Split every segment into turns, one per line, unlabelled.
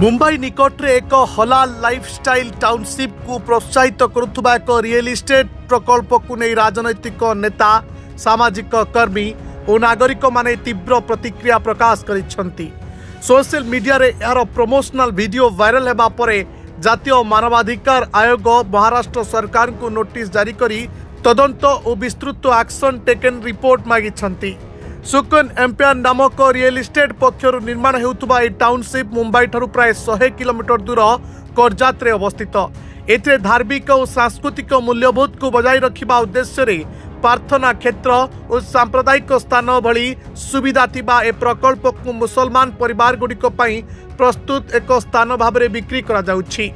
मुंबई निकटरे एक हलाल lifestyle township को प्रोत्साहित करुवा एक रियल इस्टेट प्रकल्प को नहीं राजनैतिक नेता सामाजिक कर्मी और नागरिक माने तीव्र प्रतिक्रिया प्रकाश करिसेंती। सोशल मीडिया रे यार प्रमोशनल वीडियो वायरल हेबा परे जातीय मानवाधिकार आयोग महाराष्ट्र सरकार को नोटिस जारी करी तदंत और विस्तृत एक्शन टेकन रिपोर्ट मागिछंती। सुकन एम्पायर नामक रियल इस्टेट पक्षर निर्माण हेउतबा ए टाउनशिप मुंबई ठारू प्राय 100 किलोमीटर दूर करजात अवस्थित। एथिरे धार्मिक और सांस्कृतिक मूल्यबोध को बजाय रखिबा उद्देश्य रे प्रार्थना क्षेत्र और सांप्रदायिक स्थान भली सुविधा थिबा ए प्रकल्प को मुसलमान परिवार गुड़िक पई प्रस्तुत एक स्थान भाबरे बिक्री करा जाउछि।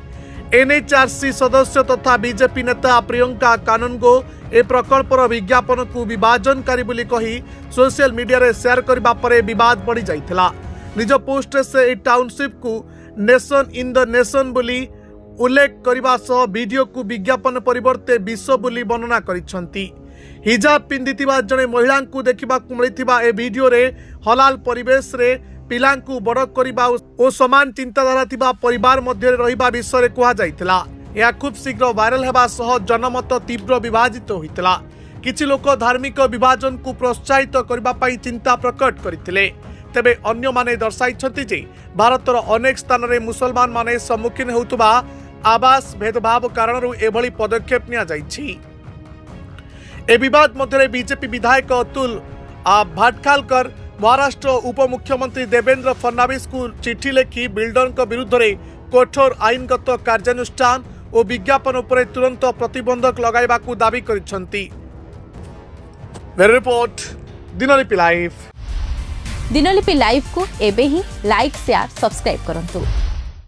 एनएचआरसी सदस्य तथा बीजेपी नेता प्रियंका कानूनगो ए प्रकल्पर विज्ञापन को विभाजनकारी बोली कही सोशल मीडिया रे शेयर करबा परे विवाद बढ़ी जाइथिला। निज पोस्ट से ए टाउनशिप को नेशन इन द नेशन बोली उल्लेख करबा सह वीडियो को विज्ञापन परिवर्ते विश्व बोली वर्णना करिसंती। हिजाब पिंधिथिबा जने महिला को देखिबा को मिलिथिबा ए वीडियो रे हलाल परिवेश रे पिला को बड़ करबा और समान चिंताधारा थिबा परिवार मध्य रहिबा विषय रे कुहा जाइथिला। यह खूब शीघ्र वायरल हेबा सह जनमत तीव्र विभाजित होइतिला। किछि लोक धार्मिक विभाजन को प्रोत्साहित करबा पई चिंता प्रकट करथिले। तेबे अन्य माने दर्शाइछंती जे भारतर अनेक स्थान रे मुसलमान माने सम्मुखीन हेउतबा आवास भेदभाव कारणरू एभली पदक्षेप निया जाइछि। ए विवाद मध्य बीजेपी विधायक अतुल भाटखालकर महाराष्ट्र उपमुख्यमंत्री देवेंद्र फडणवीस को चिठी लिखि बिल्डर विरुद्ध में कठोर आईनगत कार्यानुष्ठान और विज्ञापन उपरे तुरंत प्रतिबंधक लगाइबा को दाबी करिसेंती। Report Dinlipi live.
Dinlipi live को एबे ही लाइक शेयर सब्सक्राइब करंतु।